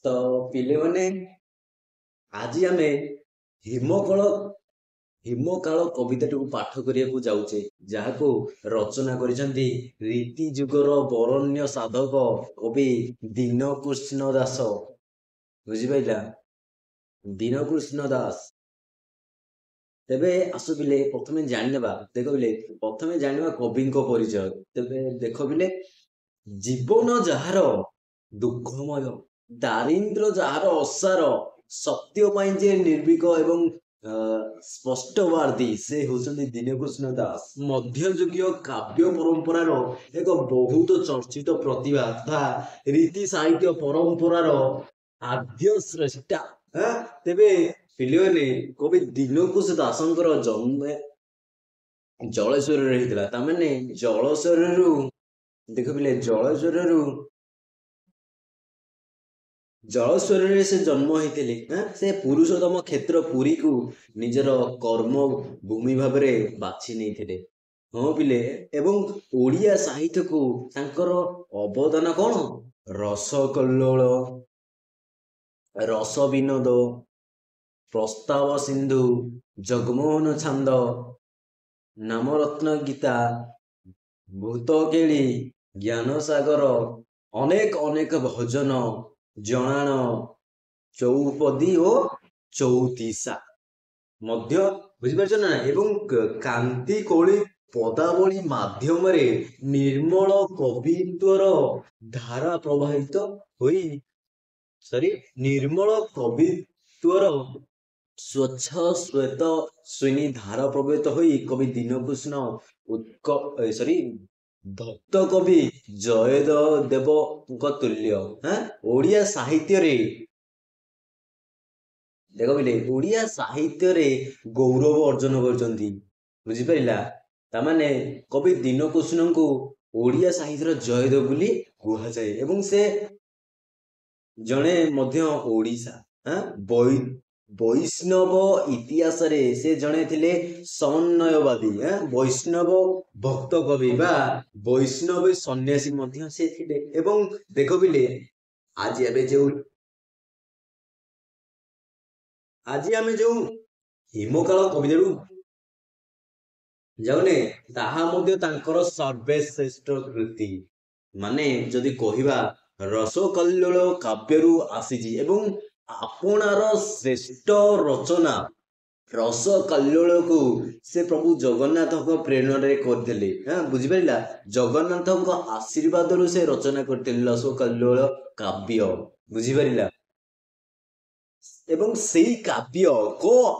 ତ ପିଲେମାନେ ଆଜି ଆମେ ହିମକଳ ହିମକାଳ କବିତାଟିକୁ ପାଠ କରିବାକୁ ଯାଉଛେ, ଯାହାକୁ ରଚନା କରିଛନ୍ତି ରୀତି ଯୁଗର ବରଣ୍ୟ ସାଧକ କବି ଦୀନକୃଷ୍ଣ ଦାସ। ବୁଝିପାରିଲା? ଦୀନକୃଷ୍ଣ ଦାସ। ତେବେ ଆସ ପିଲେ ପ୍ରଥମେ ଜାଣିନେବା। ଦେଖ ପିଲେ, ପ୍ରଥମେ ଜାଣିବା କବିଙ୍କ ପରିଚୟ। ତେବେ ଦେଖ ପିଲେ, ଜୀବନ ଯାହାର ଦୁଃଖମୟ, ଦାରିଦ୍ର୍ୟ ଯାହାର ଅସାର, ସତ୍ୟ ପାଇଁ ଯେ ନିର୍ଭୀକ ଏବଂ ସ୍ପଷ୍ଟବାଦୀ, ସେ ହେଉଛନ୍ତି ଦୀନକୃଷ୍ଣ ଦାସ। ମଧ୍ୟଯୁଗୀୟ କାବ୍ୟ ପରମ୍ପରାର ଏକ ବହୁତ ଚର୍ଚ୍ଚିତ ପ୍ରତିଭା ତଥା ରୀତି ସାହିତ୍ୟ ପରମ୍ପରାର ଆଦ୍ୟ ଶ୍ରେଷ୍ଠା। ତେବେ ପିଲେମାନେ, କବି ଦୀନକୃଷ୍ଣ ଦାସଙ୍କର ଜନ୍ମ ଜଳେଶ୍ୱରରେ ହେଇଥିଲା। ତାମାନେ ଜଳେଶ୍ୱରରୁ ଦେଖ ପିଲେ, ଜଳେଶ୍ୱରରେ ସେ ଜନ୍ମ ହେଇଥିଲେ। ସେ ପୁରୁଷୋତ୍ତମ କ୍ଷେତ୍ର ପୁରୀକୁ ନିଜର କର୍ମ ଭୂମି ଭାବରେ ବାଛି ନେଇଥିଲେ। ହଁ ପିଲେ, ଏବଂ ଓଡ଼ିଆ ସାହିତ୍ୟକୁ ତାଙ୍କର ଅବଦାନ କଣ? ରସ କଲ୍ଲୋଳ, ରସ ବିନୋଦ, ପ୍ରସ୍ତାବ ସିନ୍ଧୁ, ଜଗମୋହନ ଛାନ୍ଦ, ନାମରତ୍ନ ଗୀତା, ଭୂତକେଳି, ଜ୍ଞାନସାଗର, ଅନେକ ଅନେକ ଭଜନ, ଜଣାଣ, ଚଉପଦୀ ଓ ଚଉତିସା ମଧ୍ୟ ବୁଝିପାରୁଛ ନା? ଏବଂ କାନ୍ତି କୌଳି ପଦାବଳୀ ମାଧ୍ୟମରେ ନିର୍ମଳ କବିତ୍ୱର ଧାରା ପ୍ରବାହିତ ହୋଇ ନିର୍ମଳ କବିତ୍ୱର ସ୍ୱଚ୍ଛ ଶ୍ଵେତ ଶ୍ରେଣୀ ଧାରା ପ୍ରବାହିତ ହୋଇ କବି ଦୀନକୃଷ୍ଣ ଭକ୍ତ କବି ଜୟଦେବଙ୍କ ତୁଲ୍ୟ ଓଡ଼ିଆ ସାହିତ୍ୟରେ, ଦେଖ ପିଲେ, ଓଡ଼ିଆ ସାହିତ୍ୟରେ ଗୌରବ ଅର୍ଜନ କରିଛନ୍ତି। ବୁଝିପାରିଲା? ତାମାନେ କବି ଦୀନକୃଷ୍ଣଙ୍କୁ ଓଡ଼ିଆ ସାହିତ୍ୟର ଜୟଦେବ ବୋଲି କୁହାଯାଏ। ଏବଂ ସେ ଜଣେ ମଧ୍ୟ ଓଡ଼ିଶା ବୈଷ୍ଣବ ଇତିହାସରେ ସେ ଜଣେ ଥିଲେ ସମନ୍ୱୟବାଦୀ, ବୈଷ୍ଣବ ଭକ୍ତ କବି ବା ବୈଷ୍ଣବ ସନ୍ନ୍ୟାସୀ ମଧ୍ୟ ସେ ଥିଲେ। ଏବଂ ଦେଖ ପିଲେ, ଆଜି ଆମେ ଯୋଉ ହିମକାଳ କବିତାରୁ ଯାଉନେ, ତାହା ମଧ୍ୟ ତାଙ୍କର ସର୍ବଶ୍ରେଷ୍ଠ କୃତି। ମାନେ ଯଦି କହିବା, ରସ କଲ୍ଲୋଳ କାବ୍ୟରୁ ଆସିଛି ଏବଂ ଆପଣାର ଶ୍ରେଷ୍ଠ ରଚନା ରସ କଲ୍ଲୋଳକୁ ସେ ପ୍ରଭୁ ଜଗନ୍ନାଥଙ୍କ ପ୍ରେରଣାରେ କରିଥିଲେ। ବୁଝିପାରିଲା? ଜଗନ୍ନାଥଙ୍କ ଆଶୀର୍ବାଦରୁ ସେ ରଚନା କରିଥିଲେ ରସ କଲ୍ଲୋଳ କାବ୍ୟ। ବୁଝିପାରିଲା? ଏବଂ ସେଇ କାବ୍ୟ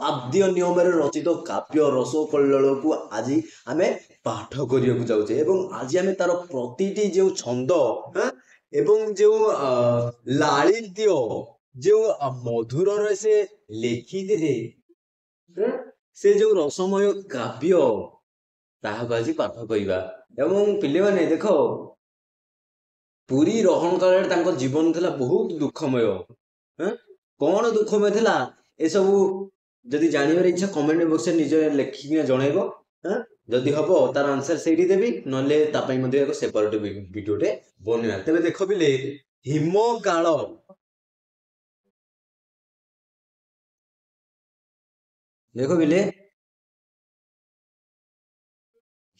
ଆଦ୍ୟ ନିୟମରେ ରଚିତ କାବ୍ୟ ରସ କଲ୍ଲୋଳକୁ ଆଜି ଆମେ ପାଠ କରିବାକୁ ଯାଉଛେ। ଏବଂ ଆଜି ଆମେ ତାର ପ୍ରତିଟି ଯେଉଁ ଛନ୍ଦ ଏବଂ ଯେଉଁ ଲାଳିତ୍ୟ, ଯେଉଁ ମଧୁରରେ ସେ ଲେଖିଥିଲେ, ସେ ଯେଉଁ ରସମୟ କାବ୍ୟ, ତାହାକୁ ଆଜି ପାଠ କରିବା। ଏବଂ ପିଲେମାନେ ଦେଖ, ପୁରୀ ରହଣ କାଳରେ ତାଙ୍କ ଜୀବନ ଥିଲା ବହୁତ ଦୁଃଖମୟ। କଣ ଦୁଃଖମୟ ଥିଲା, ଏସବୁ ଯଦି ଜାଣିବାର ଇଚ୍ଛା କମେଣ୍ଟ ବକ୍ସରେ ନିଜେ ଲେଖିକିନା ଜଣେଇବ। ଯଦି ହବ ତାର ଆନ୍ସର ସେଇଠି ଦେବି, ନହେଲେ ତା ପାଇଁ ମଧ୍ୟ ଏକ ସେପାରେଟ ଭିଡିଓଟେ ବନେଇବା। ତେବେ ଦେଖ ପିଲେ, ହିମକାଳ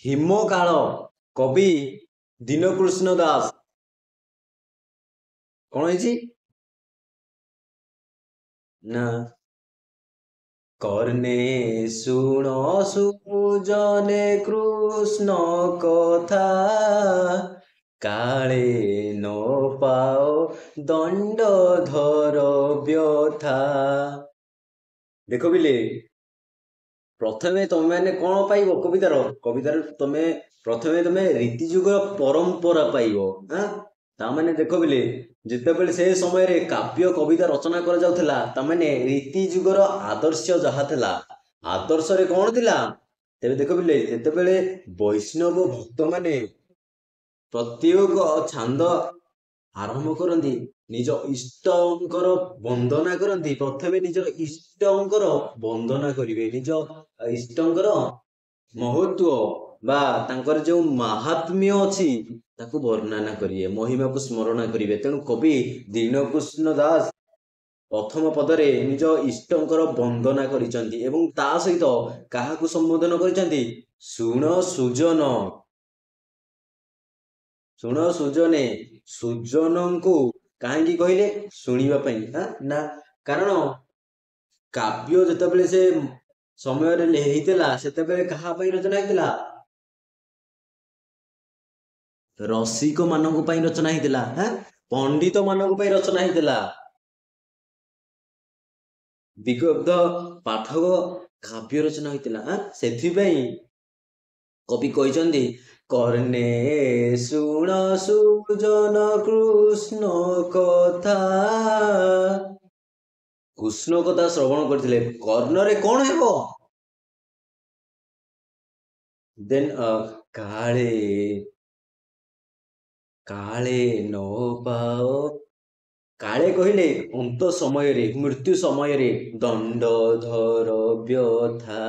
ହିମକାଳ କବି ଦୀନକୃଷ୍ଣ ଦାସ କଣ ହେଇଛି ନା, କର୍ଣ୍ଣେ ଶୁଣ ସୁଜନେ କୃଷ୍ଣ କଥା, କାଳେ ନ ପାଓ ଦଣ୍ଡ ଧର ବ୍ୟଥା। ଦେଖ ପିଲେ, ପ୍ରଥମେ ତମେ ମାନେ କଣ ପାଇବ? କବିତାର ପ୍ରଥମେ ରୀତି ଯୁଗର ପରମ୍ପରା ପାଇବ। ତାମାନେ ଦେଖ ପିଲେ, ଯେତେବେଳେ ସେ ସମୟରେ କାବ୍ୟ କବିତା ରଚନା କରାଯାଉଥିଲା, ତାମାନେ ରୀତି ଯୁଗର ଆଦର୍ଶ ଯାହା ଥିଲା, ଆଦର୍ଶରେ କଣ ଥିଲା? ତେବେ ଦେଖ ପିଲେ, ଯେତେବେଳେ ବୈଷ୍ଣବ ଭକ୍ତ ମାନେ ପ୍ରତ୍ୟେକ ଛାନ୍ଦ ଆରମ୍ଭ କରନ୍ତି, ନିଜ ଇଷ୍ଟଙ୍କର ବନ୍ଦନା କରନ୍ତି। ପ୍ରଥମେ ନିଜର ଇଷ୍ଟଙ୍କର ବନ୍ଦନା କରିବେ, ନିଜ ଇଷ୍ଟଙ୍କର ମହତ୍ଵ ବା ତାଙ୍କର ଯେଉଁ ମାହାତ୍ମ୍ୟ ଅଛି ତାକୁ ବର୍ଣ୍ଣନା କରିବେ, ମହିମାକୁ ସ୍ମରଣ କରିବେ। ତେଣୁ କବି ଦୀନକୃଷ୍ଣ ଦାସ ପ୍ରଥମ ପଦରେ ନିଜ ଇଷ୍ଟଙ୍କର ବନ୍ଦନା କରିଛନ୍ତି ଏବଂ ତା ସହିତ କାହାକୁ ସମ୍ବୋଧନ କରିଛନ୍ତି? ଶୁଣ ସୁଜନ, ଶୁଣ ସୁଜନେ। ସୁଜନଙ୍କୁ କାହିଁକି କହିଲେ? ଶୁଣିବା ପାଇଁ। ନା କାରଣ କାବ୍ୟ ଯେତେବେଳେ ସେ ସମୟରେ ହେଇଥିଲା ସେତେବେଳେ କାହା ପାଇଁ ରଚନା ହେଇଥିଲା? ରସିକ ମାନଙ୍କ ପାଇଁ ରଚନା ହେଇଥିଲା, ପଣ୍ଡିତ ମାନଙ୍କ ପାଇଁ ରଚନା ହେଇଥିଲା। ବିଗବ୍ଧ ପାଠକ କାବ୍ୟ ରଚନା ହେଇଥିଲା। ସେଥିପାଇଁ କବି କହିଛନ୍ତି କର୍ଣ୍ଣେ ଶୁଣ ସୁଜନ କୃଷ୍ଣ କଥା। କୃଷ୍ଣ କଥା ଶ୍ରବଣ କରିଥିଲେ। କର୍ଣ୍ଣରେ କଣ ହେବ? ଦେନ୍ କାଳେ କାଳେ ନ ପାଅ। କାଳେ କହିଲେ ଅନ୍ତ ସମୟରେ, ମୃତ୍ୟୁ ସମୟରେ ଦଣ୍ଡଧର ବ୍ୟଥା।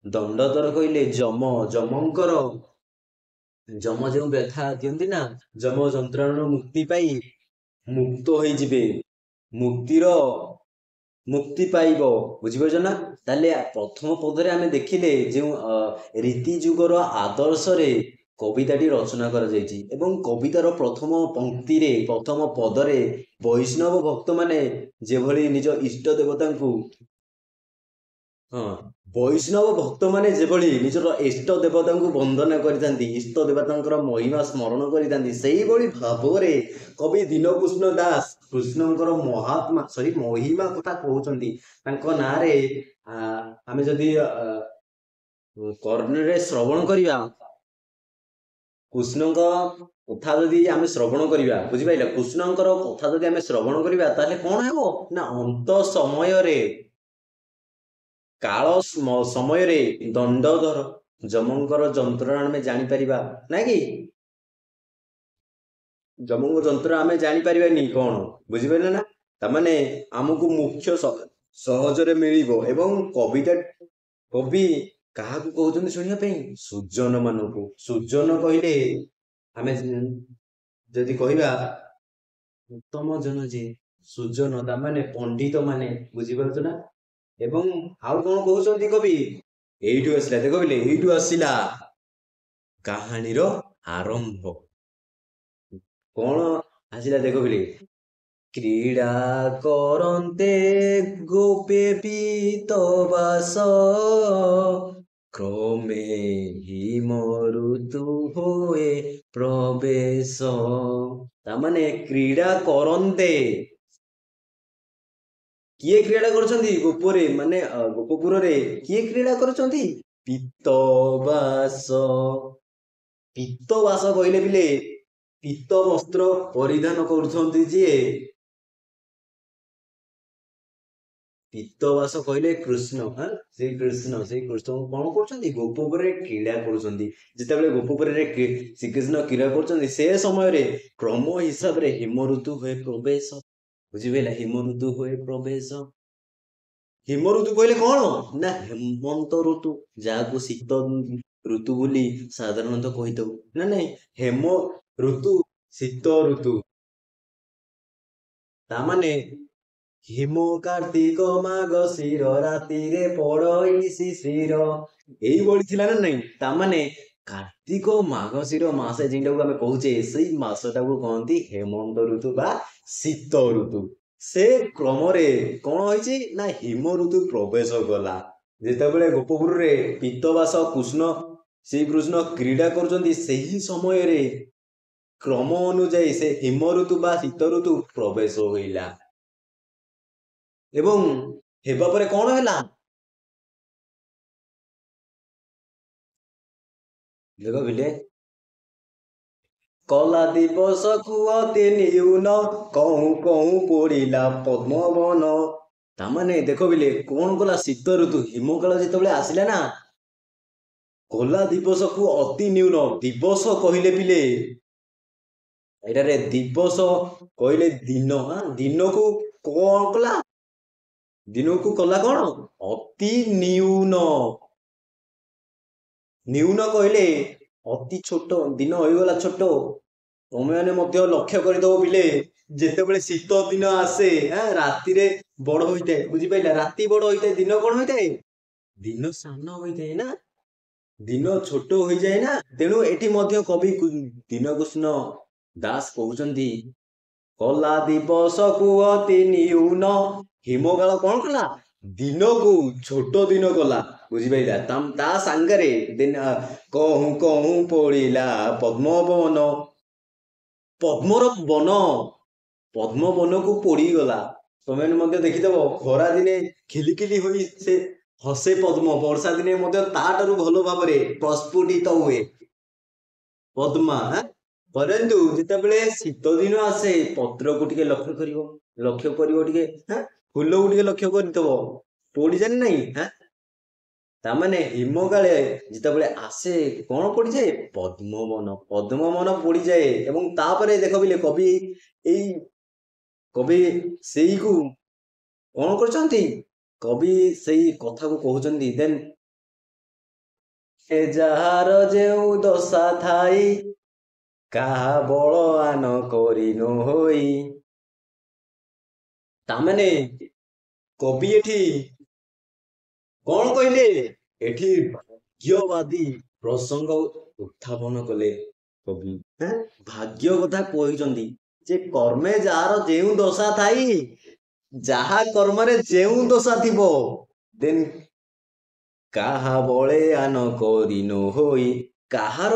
ଦଣ୍ଡଧର କହିଲେ ଯମ, ଯମଙ୍କର ଯମ ଯେଉଁ ବ୍ୟଥା ଦିଅନ୍ତି ନା, ଯମ ଯନ୍ତ୍ରଣାରୁ ମୁକ୍ତି ପାଇ ମୁକ୍ତ ହେଇଯିବେ, ମୁକ୍ତି ପାଇବ। ବୁଝିପାରୁଛ ନା? ତାହେଲେ ପ୍ରଥମ ପଦରେ ଆମେ ଦେଖିଲେ ଯେଉଁ ରୀତି ଯୁଗର ଆଦର୍ଶରେ କବିତାଟି ରଚନା କରାଯାଇଛି ଏବଂ କବିତାର ପ୍ରଥମ ପଂକ୍ତିରେ, ପ୍ରଥମ ପଦରେ ବୈଷ୍ଣବ ଭକ୍ତମାନେ ଯେଭଳି ନିଜ ଇଷ୍ଟ ଦେବତାଙ୍କୁ ବୈଷ୍ଣବ ଭକ୍ତମାନେ ଯେଭଳି ନିଜର ଇଷ୍ଟ ଦେବତାଙ୍କୁ ବନ୍ଦନା କରିଥାନ୍ତି, ଇଷ୍ଟ ଦେବତାଙ୍କର ମହିମା ସ୍ମରଣ କରିଥାନ୍ତି, ସେଇଭଳି ଭାବରେ କବି ଦୀନକୃଷ୍ଣ ଦାସ କୃଷ୍ଣଙ୍କର ମହିମା କଥା କହୁଛନ୍ତି। ତାଙ୍କ ନାଁରେ ଆମେ ଯଦି କର୍ଣ୍ଣରେ ଶ୍ରବଣ କରିବା, କୃଷ୍ଣଙ୍କ କଥା ଯଦି ଆମେ ଶ୍ରବଣ କରିବା, ବୁଝିପାରିଲ? କୃଷ୍ଣଙ୍କର କଥା ଯଦି ଆମେ ଶ୍ରବଣ କରିବା ତାହେଲେ କଣ ହେବ ନା, ଅନ୍ତ ସମୟରେ, କାଳ ସମୟରେ ଦଣ୍ଡଧର ଯମଙ୍କର ଯନ୍ତ୍ରଣା ଆମେ ଜାଣିପାରିବା, ନାଇଁ କି? ଯମଙ୍କ ଯନ୍ତ୍ରଣା ଆମେ ଜାଣିପାରିବାନି କଣ, ବୁଝିପାରିଲେ ନା? ତାମାନେ ଆମକୁ ମୁଖ୍ୟ ସହଜରେ ମିଳିବ। ଏବଂ କବି କାହାକୁ କହୁଛନ୍ତି ଶୁଣିବା ପାଇଁ? ସୁଜନ ମାନଙ୍କୁ। ସୁଜନ କହିଲେ ଆମେ ଯଦି କହିବା ଉତ୍ତମ ଜନ ଯେ ସୁଜନ, ତାମାନେ ପଣ୍ଡିତ ମାନେ। ବୁଝିପାରୁଛ ନା? ଏବଂ ଆଉ କଣ କହୁଛନ୍ତି କବି? ଏଇଠୁ ଆସିଲା, ଦେଖ ବିଲେ, ଏଇଠୁ ଆସିଲା କାହାଣୀର ଆରମ୍ଭ। କଣ ଆସିଲା ଦେଖ ବିଲେ? କ୍ରୀଡ଼ା କରନ୍ତେ ଗୋପେ ପୀତବାସ, କ୍ରମେ ହିମ ଋତୁ ହୁଏ ପ୍ରବେଶ। ତାମାନେ କ୍ରୀଡ଼ା କରନ୍ତେ, କିଏ କ୍ରୀଡ଼ା କରୁଛନ୍ତି? ଗୋପରେ, ମାନେ ଗୋପପୁରରେ କିଏ କ୍ରୀଡ଼ା କରୁଛନ୍ତି? ପୀତବାସ। ପୀତବାସ କହିଲେ ବିଲେ ପୀତ ବସ୍ତ୍ର ପରିଧାନ କରୁଛନ୍ତି ଯିଏ, ପୀତବାସ କହିଲେ କୃଷ୍ଣ। ସେଇ କୃଷ୍ଣ କଣ କରୁଛନ୍ତି? ଗୋପପୁରରେ କ୍ରୀଡ଼ା କରୁଛନ୍ତି। ଯେତେବେଳେ ଗୋପପୁରରେ ଶ୍ରୀକୃଷ୍ଣ କ୍ରୀଡ଼ା କରୁଛନ୍ତି, ସେ ସମୟରେ କ୍ରମ ହିସାବରେ ହିମ ଋତୁ ହୁଏ ପ୍ରବେଶ। ବୁଝିପାରିଲା? ହିମ ଋତୁ ହୁଏ ପ୍ରବେଶ। ହିମ ଋତୁ କହିଲେ କଣ ନା, ହେମନ୍ତ ଋତୁ, ଯାହାକୁ ଶୀତ ଋତୁ ବୋଲି ସାଧାରଣତଃ କହିଥାଉ, ନା ନାଇଁ? ହେମ ଋତୁ, ଶୀତ ଋତୁ, ତାମାନେ ହିମ କାର୍ତ୍ତିକ ମାଗ ଶିର, ରାତିରେ ପଡଇ ଶିଶିର। ଏଇଭଳି ଥିଲା ନା ନାଇଁ? ତାମାନେ କାର୍ତ୍ତିକ ମାଘଶିର ମାସ ଯେଟାକୁ ଆମେ କହୁଛେ, ସେଇ ମାସଟାକୁ କହନ୍ତି ହେମନ୍ତ ଋତୁ ବା ଶୀତ ଋତୁ। ସେ କ୍ରମରେ କଣ ହେଇଛି ନା, ହିମ ଋତୁ ପ୍ରବେଶ କଲା। ଯେତେବେଳେ ଗୋପପୁରରେ ପୀତବାସ ଶ୍ରୀକୃଷ୍ଣ କ୍ରୀଡ଼ା କରୁଛନ୍ତି, ସେହି ସମୟରେ କ୍ରମ ଅନୁଯାୟୀ ସେ ହିମ ଋତୁ ବା ଶୀତ ଋତୁ ପ୍ରବେଶ ହୋଇଲା। ଏବଂ ହେବା ପରେ କଣ ହେଲା? ଦେଖ ବିଲେ, କଲା ଦିବସକୁ ଅତି ନିଉନ, କହୁଁ କହୁଁ ପୋଡ଼ିଲା ପଦ୍ମବନ। ତାମାନେ ଦେଖ ବିଲେ, କଣ କଲା? ଶୀତ ଋତୁ, ହିମକାଳ ଯେତେବେଳେ ଆସିଲା ନା, କଲା ଦିବସକୁ ଅତି ନ୍ୟୁନ। ଦିବସ କହିଲେ ବିଲେ, ଏଠାରେ ଦିବସ କହିଲେ ଦିନ, ଦିନକୁ କଣ କଲା? ଦିନକୁ କଲା କଣ? ଅତି ନ୍ୟୁନ। ନ୍ୟୁନ କହିଲେ ଅତି ଛୋଟ, ଦିନ ହୋଇଗଲା ଛୋଟ। ତମେ ମାନେ ମଧ୍ୟ ଲକ୍ଷ୍ୟ କରିଦବ ବିଲେ, ଯେତେବେଳେ ଶୀତ ଦିନ ଆସେ ରାତିରେ ବଡ ହୋଇଥାଏ, ବୁଝିପାରିଲା? ରାତି ବଡ ହୋଇଥାଏ, ଦିନ କଣ ହୋଇଥାଏ? ଦିନ ସାନ ହୋଇଥାଏ ନା, ଦିନ ଛୋଟ ହୋଇଯାଏ ନା। ତେଣୁ ଏଠି ମଧ୍ୟ କବି ଦୀନକୃଷ୍ଣ ଦାସ କହୁଛନ୍ତି, କଲା ଦିବସକୁ ଅତି ନିଉନ। ହିମକାଳ କଣ କଲା? ଦିନକୁ ଛୋଟ ଦିନ କଲା, ବୁଝିପାରିଲା? ତା ସାଙ୍ଗରେ କହୁଁ କହୁଁ ପଡିଲା ପଦ୍ମବନ, ପଦ୍ମର ବନ, ପଦ୍ମବନକୁ ପୋଡିଗଲା। ତମେ ମଧ୍ୟ ଦେଖିଦବ ଖରା ଦିନେ ଖିଲିଖିଲି ହୋଇ ସେ ହସେ ପଦ୍ମ, ବର୍ଷା ଦିନେ ମଧ୍ୟ ତାଠାରୁ ଭଲ ଭାବରେ ପ୍ରସ୍ଫୁଟିତ ହୁଏ ପଦ୍ମା। ପରନ୍ତୁ ଯେତେବେଳେ ଶୀତ ଦିନ ଆସେ, ପତ୍ରକୁ ଟିକେ ଲକ୍ଷ୍ୟ କରିବ ଟିକେ, ଫୁଲକୁ ଟିକେ ଲକ୍ଷ୍ୟ କରିଥିବ, ପୋଡିଯାଏ ନାଇଁ? ତାମାନେ ହିମକାଳେ ଯେତେବେଳେ ଆସେ କଣ ପଡିଯାଏ? ପଦ୍ମବନ ପୋଡିଯାଏ। ଏବଂ ତାପରେ ଦେଖ ବିଲେ କବି ସେଇକୁ କଣ କରୁଛନ୍ତି? କବି ସେଇ କଥାକୁ କହୁଛନ୍ତି, ଦେନ୍ ଏ ଯାହାର ଯେଉଁ ଦଶା ଥାଇ, କାହା ବଳ ଆନ କରି ନ ହୋଇ। ତାମାନେ କବି ଏଠି କଣ କହିଲେ? ଏଠି ଭାଗ୍ୟବାଦୀ ପ୍ରସଙ୍ଗ ଉତ୍ଥାପନ କଲେ କବି। ଭାଗ୍ୟ କଥା କହିଛନ୍ତି ଯେ କର୍ମେ ଯାହାର ଯେଉଁ ଦଶା ଥାଇ, ଯାହା କର୍ମରେ ଯେଉଁ ଦଶା ଥିବ, ଦେନ୍ କାହା ବଳେ ଆନ କରି ନ ହୋଇ, କାହାର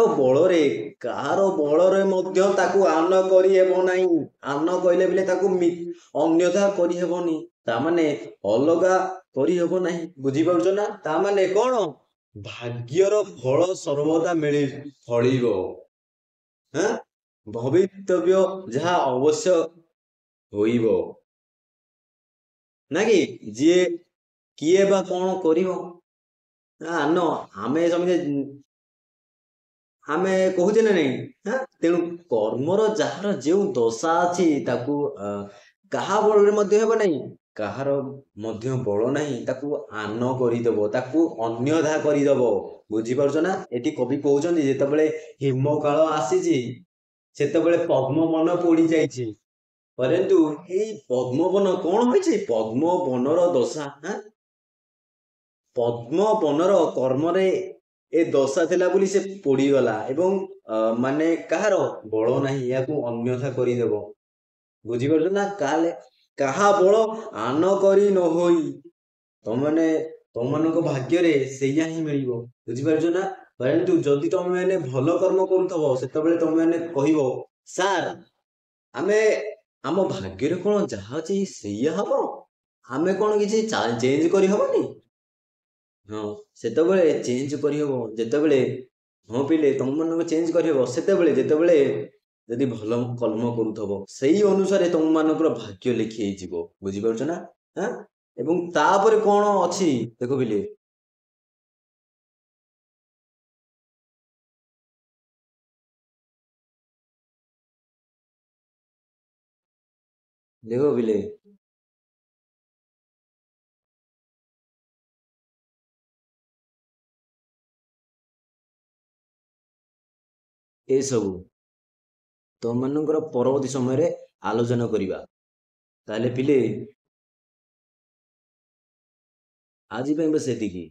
ବଳରେ ମଧ୍ୟ ତାକୁ ଆନ କରିହେବ ନାହିଁ। ଆନ କହିଲେ ବଲେ ତାକୁ ଅନ୍ୟଥା କରିହେବନି, ତାମାନେ ଅଲଗା କରିହେବ ନାହିଁ, ବୁଝିପାରୁଛ ନା? ତାମାନେ କଣ? ଭାଗ୍ୟର ଫଳ ସର୍ବଦା ଫଳିବ। ଭବିତବ୍ୟ ଯାହା ଅବଶ୍ୟ ହୋଇବ, ନା କି? କିଏ ବା କଣ କରିବ? ଆମେ କହୁଛେ ନା ନାଇଁ? ତେଣୁ କର୍ମର ଯାହାର ଯେଉଁ ଦଶା ଅଛି, ତାକୁ କାହା ବଳରେ ମଧ୍ୟ ହେବ ନାହିଁ, କାହାର ମଧ୍ୟ ବଳ ନାହିଁ ତାକୁ ଆନ କରିଦବ, ତାକୁ ଅନ୍ୟଥା କରିଦବ, ବୁଝିପାରୁଛ ନା? ଏଠି କବି କହୁଛନ୍ତି ଯେତେବେଳେ ହିମକାଳ ଆସିଛି, ସେତେବେଳେ ପଦ୍ମବନ ପୋଡି ଯାଇଛି। ପରନ୍ତୁ ଏଇ ପଦ୍ମବନ କଣ ହୋଇଛି? ପଦ୍ମବନର ଦଶା, ପଦ୍ମବନର କର୍ମରେ ଏ ଦଶା ଥିଲା ବୋଲି ସେ ପୋଡିଗଲା। ଏବଂ ମାନେ କାହାର ବଳ ନାହିଁ ଏହାକୁ ଅନ୍ୟଥା କରିଦେବ, ବୁଝିପାରୁଛ ନା? କାହା ବଳ ଆନ କରି ନ ହୋଇ, ତମମାନଙ୍କ ଭାଗ୍ୟରେ ସେଇଆ ହିଁ ମିଳିବ, ବୁଝିପାରୁଛ ନା? ପରନ୍ତୁ ଯଦି ତମେ ମାନେ ଭଲ କର୍ମ କରୁଥିବ, ସେତେବେଳେ ତମେ ମାନେ କହିବ, ସାର୍ ଆମ ଭାଗ୍ୟରେ କଣ ଯାହା ଅଛି ସେଇଆ ହବ, ଆମେ କଣ କିଛି ଚେଞ୍ଜ କରିହବନି? ସେତେବେଳେ ଚେଞ୍ଜ କରିହବ। ଯେତେବେଳେ ପିଲେ ତମମାନଙ୍କୁ ଚେଞ୍ଜ କରିହବ ଯେତେବେଳେ ଯଦି ଭଲ କର୍ମ କରୁଥିବ, ସେଇ ଅନୁସାରେ ତମମାନଙ୍କର ଭାଗ୍ୟ ଲେଖି ହେଇଯିବ, ବୁଝିପାରୁଛ ନା? ଏବଂ ତାପରେ କଣ ଅଛି ଦେଖ ପିଲେ, ଏସବୁ ତମମାନଙ୍କର ପରବର୍ତ୍ତୀ ସମୟରେ ଆଲୋଚନା କରିବା। ତାହେଲେ ପିଲେ ଆଜି ପାଇଁ ବସ୍ ଏତିକି।